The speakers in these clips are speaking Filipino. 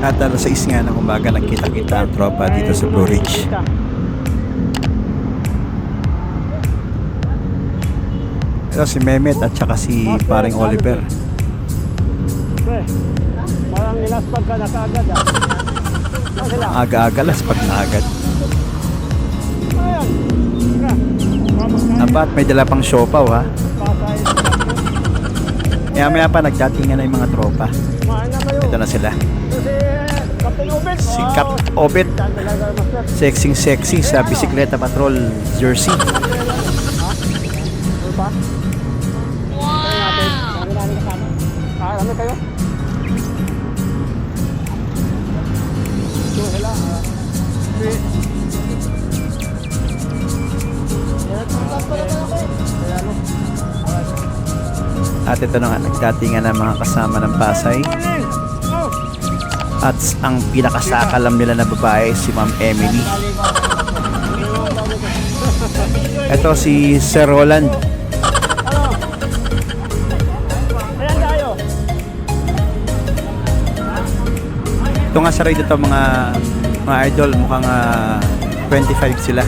At alas 6 nga ng umaga nagkita-kita ang tropa dito sa Blue Ridge. Ito si Mehmet at saka si paring Oliver. Parang nilaspag ka na kaagad ah. Aga-aga laspag na agad. Abat may dala pang siopaw ha. Maya pa nagdatingan na yung mga tropa. Ito na sila. Si Cap Obet, sexy sa bisikleta patrol jersey. Ano kayo? At ito na nga, nagdatingan ng mga kasama ng Pasay. At ang pinakasakalam nila na babae, si Ma'am Emily. Ito si Sir Roland. Ito nga sa ride ito mga idol, mukhang 25 sila.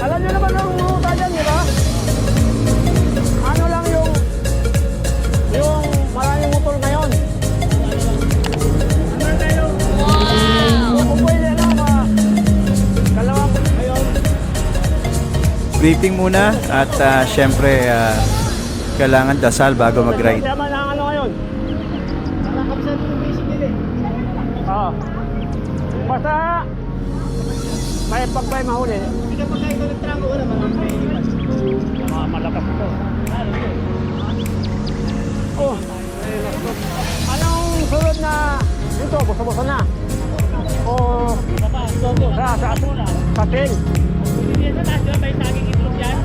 Alam niyo naman ang tagan, di ba? Ano lang yung maraming motor ngayon. Wow! Kung pwede na, kalawang ngayon. Briefing muna at syempre kailangan dasal bago mag-ride. Tama na ano ngayon? Nakakapsan yung basic nila eh. Oo. Basta may pagpay mahuli. Hindi ka pagka ito nagtrango wala mga malakas ito. Oh. Anong sunod na ito? Busa-busa na? O sa ting? Hindi na tayo may taging itlog yan.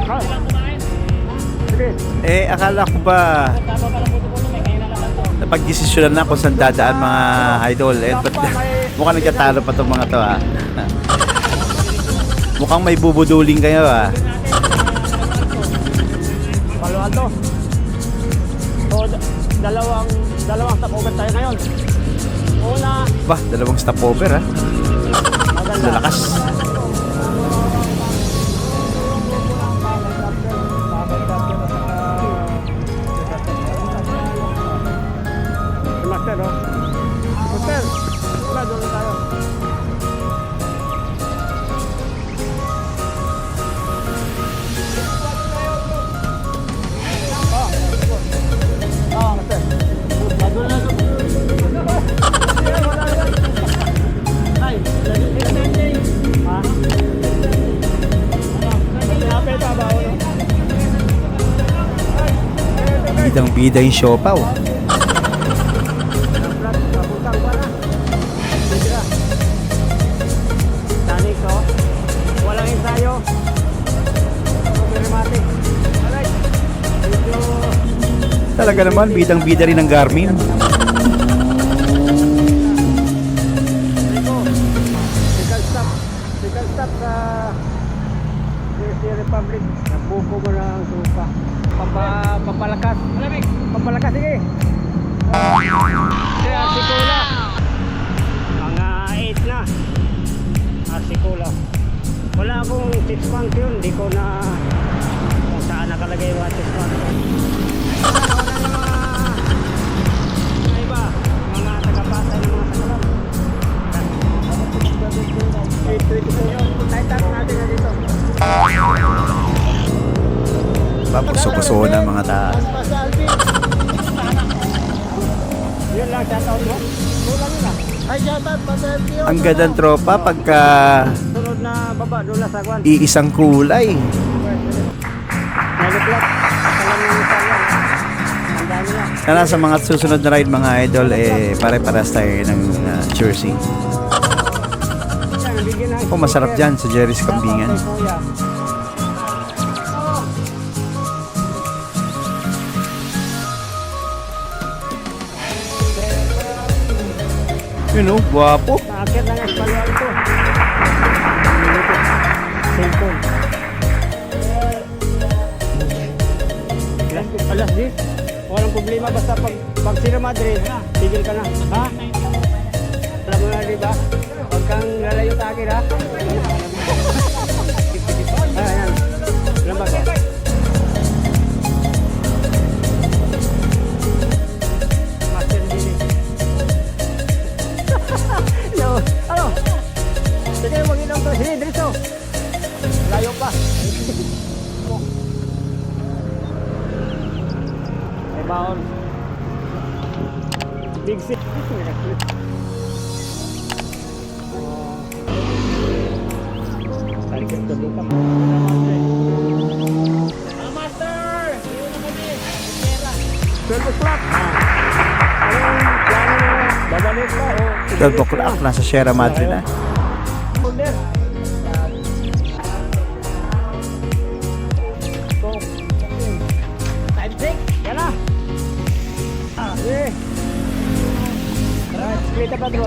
Ha? Sige. Akala ko ba napag-desisyonan na kung saan dadaan mga idol. Mukhang nagkatalo pa itong mga to ha. Mukhang may bubuduling kayo ha. Palo Alto. So, dalawang stopover tayo ngayon. Una. Bah, dalawang stopover ha. Lalakas. Master, no? Master, wala doon tayo. Master. Doon na doon. Ay, ha? Napeta ba? Bidang-bida yung siopaw. Walang ensayo. Talaga naman, bidang-bida rin ng Garmin. Second stop sa Republic. Nabuko mo na ang suka. Papalakas. Papalakas, sige. Arsikula. Mga 8 na. Arsikula. Wala akong 6 months yun. Hindi ko na kung saan nakalagay yung 6 months. Mga iba. Mga tagapasa ng mga sakalam. Tayo natin na dito. Papuso-puso na mga taas. Yun lang, shoutout mo. Kulang yun ah. Ay, shoutout, pa-selfie yun. Ang gandang tropa pagka Sunod na baba, doon sa kwan. iisang kulay. Naliplat. Alam mo yung sala. Ang dami lang. Sana sa mga susunod na ride mga idol, pare-paras tayo ng jersey. Oh, masarap dyan sa Jerry's Kambingan. Yun o, guwapo. Nakakit ng Espanyol ito. Cellphone. Alas 10. problema basta pag Sierra Madre, tigil ka na. Ha? Alam mo na, di ba? Huwag kang lalayo sa akin, ha? Ayan. Alam ba ko? Master Billy. No. Ano? Sige, mag-inom to. Sige, dito. Layo pa. May baon. Big six. Tarik ito dito. Master! 12 o'clock. Anong plano mo? Babalik ka o? 12 o'clock, nasa Sierra Madre na. Order. So, time check. Yan na. Okay. Right, straight ka pa, bro.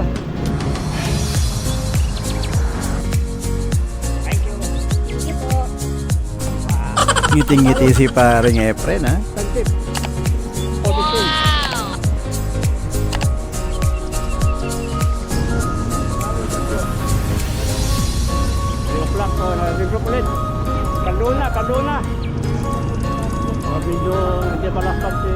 Thank you. Thank you po. Ngiting-ngiti si paring Efren, ha? Tantip. 42. O'clock o nag-group ulit. Kanduna. Medyo hindi malakas si...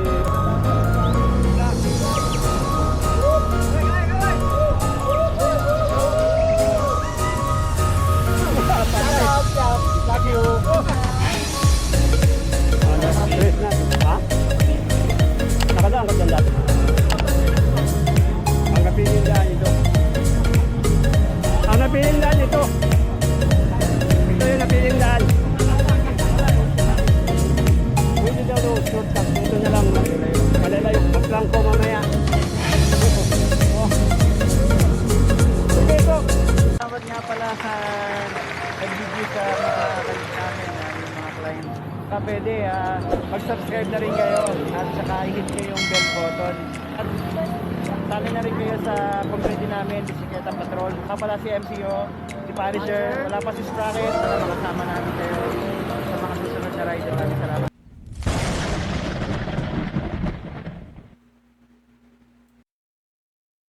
Love you. Dress na. Ha? Nakadaan ka dyan dati. Ang napilindahan ito. Ito yung napilindahan. Pwede daw doon, shortcut. Ito na lang. Malalayo. Maglang ko mamaya. Oh. Okay po. Salamat nga pala sa nag-video sa mga kalit namin, yung mga client. Pwede, mag-subscribe na rin kayo at saka i-hit nyo yung bell button. At sali na rin kayo sa community namin, Bisikleta Patrol. Pala si MCO, si Parisher, wala pa si Sprocket, para makasama namin kayo sa mga susunod na rider namin. Salamat.